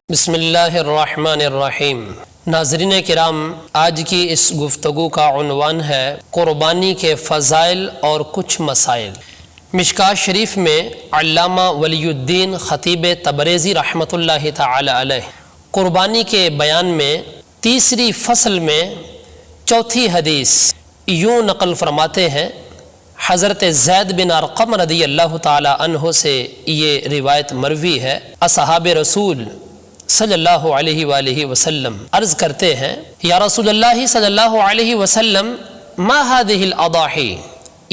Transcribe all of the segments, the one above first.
بسم اللہ الرحمن الرحیم۔ ناظرین کرام، آج کی اس گفتگو کا عنوان ہے قربانی کے فضائل اور کچھ مسائل۔ مشکوٰۃ شریف میں علامہ ولی الدین خطیب تبریزی رحمۃ اللہ تعالی علیہ قربانی کے بیان میں تیسری فصل میں چوتھی حدیث یوں نقل فرماتے ہیں۔ حضرت زید بن ارقم رضی اللہ تعالی عنہ سے یہ روایت مروی ہے۔ اصحاب رسول صلی اللہ علیہ وآلہ وسلم عرض کرتے ہیں، یا رسول اللہ صلی اللہ علیہ وسلم، ما هذه الاضاحی،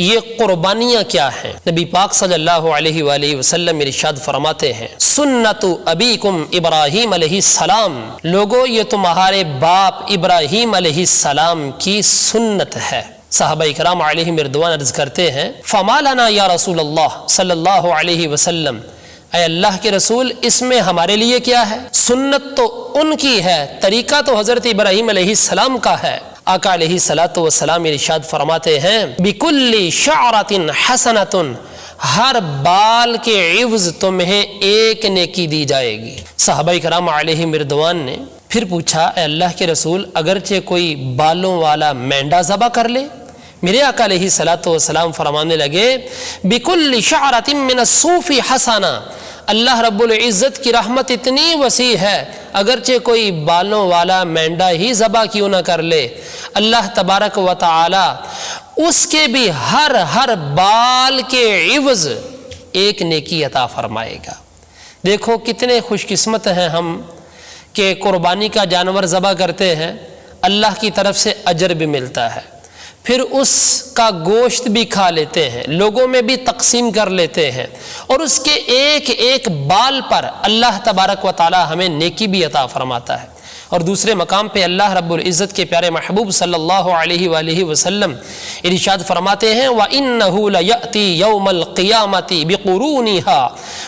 یہ قربانیاں کیا ہیں؟ نبی پاک صلی اللہ علیہ وآلہ وسلم ارشاد فرماتے ہیں، سنت ابیکم ابراہیم علیہ السلام، لوگو یہ تمہارے باپ ابراہیم علیہ السلام کی سنت ہے۔ صحابہ کرام علیہم رضوان عرض کرتے ہیں، فما لنا یا رسول اللہ صلی اللہ علیہ وسلم، اے اللہ کے رسول اس میں ہمارے لیے کیا ہے؟ سنت تو ان کی ہے، طریقہ تو حضرت ابراہیم علیہ السلام کا ہے۔ آقا علیہ الصلوۃ والسلام ارشاد فرماتے ہیں، بکل شعرۃ حسنۃ، ہر بال کے عوض تمہیں ایک نیکی دی جائے گی۔ صحابہ کرام علیہم رضوان نے پھر پوچھا، اے اللہ کے رسول اگرچہ کوئی بالوں والا مینڈا ذبح کر لے؟ میرے آقا علیہ الصلوۃ والسلام فرمانے لگے، بکل شعرۃ من الصوف حسنہ، اللہ رب العزت کی رحمت اتنی وسیع ہے، اگرچہ کوئی بالوں والا مینڈا ہی ذبح کیوں نہ کر لے، اللہ تبارک و تعالی اس کے بھی ہر بال کے عوض ایک نیکی عطا فرمائے گا۔ دیکھو کتنے خوش قسمت ہیں ہم کہ قربانی کا جانور ذبح کرتے ہیں، اللہ کی طرف سے اجر بھی ملتا ہے، پھر اس کا گوشت بھی کھا لیتے ہیں، لوگوں میں بھی تقسیم کر لیتے ہیں، اور اس کے ایک ایک بال پر اللہ تبارک و تعالی ہمیں نیکی بھی عطا فرماتا ہے۔ اور دوسرے مقام پہ اللہ رب العزت کے پیارے محبوب صلی اللہ علیہ وآلہ وسلم ارشاد فرماتے ہیں، وَإِنَّهُ لَيَأْتِي يَوْمَ الْقِيَامَةِ بِقُرُونِهَا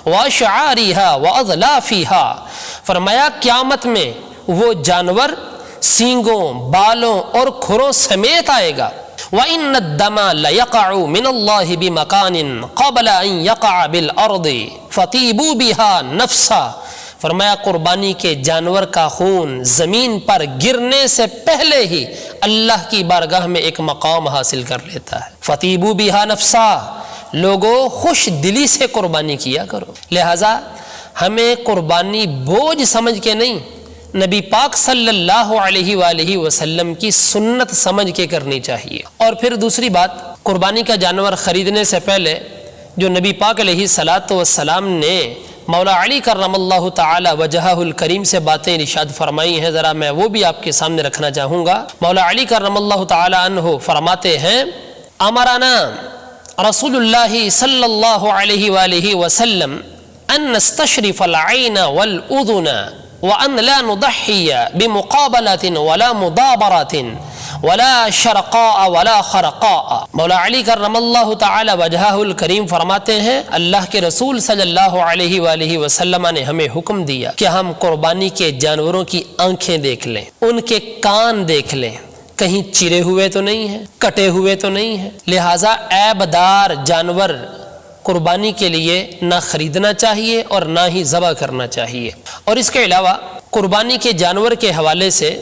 وَأَشْعَارِهَا وَأَظْلَافِهَا، فرمایا قیامت میں وہ جانور سینگوں، بالوں اور کھروں سمیت آئے گا۔ وَإِنَّ الدَّمَ لَيَقَعُ مِنَ اللَّهِ بِمَكَانٍ قَبْلَ أَن يَقَعَ بِالْأَرْضِ فَطِيبُوا بِهَا نَفْسًا، فرمایا قربانی کے جانور کا خون زمین پر گرنے سے پہلے ہی اللہ کی بارگاہ میں ایک مقام حاصل کر لیتا ہے۔ فَطِيبُوا بِهَا نَفْسًا، لوگوں خوش دلی سے قربانی کیا کرو۔ لہٰذا ہمیں قربانی بوجھ سمجھ کے نہیں، نبی پاک صلی اللہ علیہ وآلہ وسلم کی سنت سمجھ کے کرنی چاہیے۔ اور پھر دوسری بات، قربانی کا جانور خریدنے سے پہلے جو نبی پاک علیہ الصلوۃ والسلام نے مولا علی کرم اللہ تعالی وجہہ الکریم سے باتیں ارشاد فرمائی ہیں، ذرا میں وہ بھی آپ کے سامنے رکھنا چاہوں گا۔ مولا علی کرم اللہ تعالی عنہ فرماتے ہیں، امرنا رسول اللہ صلی اللہ علیہ وآلہ وسلم ان نستشرف العین والاذن وَأَن لَا نُضَحِّيَ بِمُقَابَلَةٍ وَلَا مُدَابَرَةٍ وَلَا شَرَقَاءَ وَلَا خَرَقَاءَ۔ مولا علی کرم اللہ تعالی وجہہ الکریم فرماتے ہیں، اللہ کے رسول صلی اللہ علیہ وآلہ وسلم نے ہمیں حکم دیا کہ ہم قربانی کے جانوروں کی آنکھیں دیکھ لیں، ان کے کان دیکھ لیں، کہیں چرے ہوئے تو نہیں ہیں، کٹے ہوئے تو نہیں ہیں، لہٰذا عیب دار جانور قربانی کے لیے نہ خریدنا چاہیے اور نہ ہی ذبح کرنا چاہیے۔ اور اس کے علاوہ قربانی کے جانور کے حوالے سے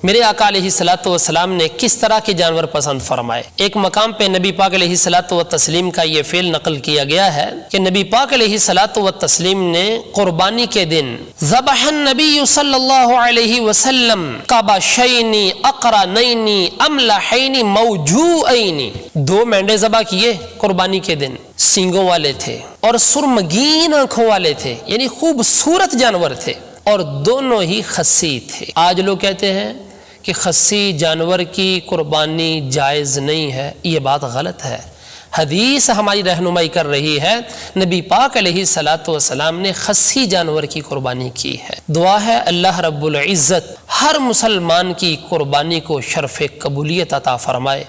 میرے آقا علیہ الصلوۃ والسلام نے کس طرح کے جانور پسند فرمائے۔ ایک مقام پہ نبی پاک علیہ الصلوۃ والتسلیم کا یہ فعل نقل کیا گیا ہے کہ نبی پاک علیہ الصلوۃ والتسلیم نے قربانی کے دن ذبح النبی صلی اللہ علیہ وسلم کبشین اقرنین املحین موجوعین، دو مینڈے ذبح کیے قربانی کے دن، سینگوں والے تھے اور سرمگین آنکھوں والے تھے، یعنی خوبصورت جانور تھے، اور دونوں ہی خصی تھے۔ آج لوگ کہتے ہیں کہ خصی جانور کی قربانی جائز نہیں ہے، یہ بات غلط ہے۔ حدیث ہماری رہنمائی کر رہی ہے، نبی پاک علیہ الصلوۃ والسلام نے خصی جانور کی قربانی کی ہے۔ دعا ہے اللہ رب العزت ہر مسلمان کی قربانی کو شرف قبولیت عطا فرمائے۔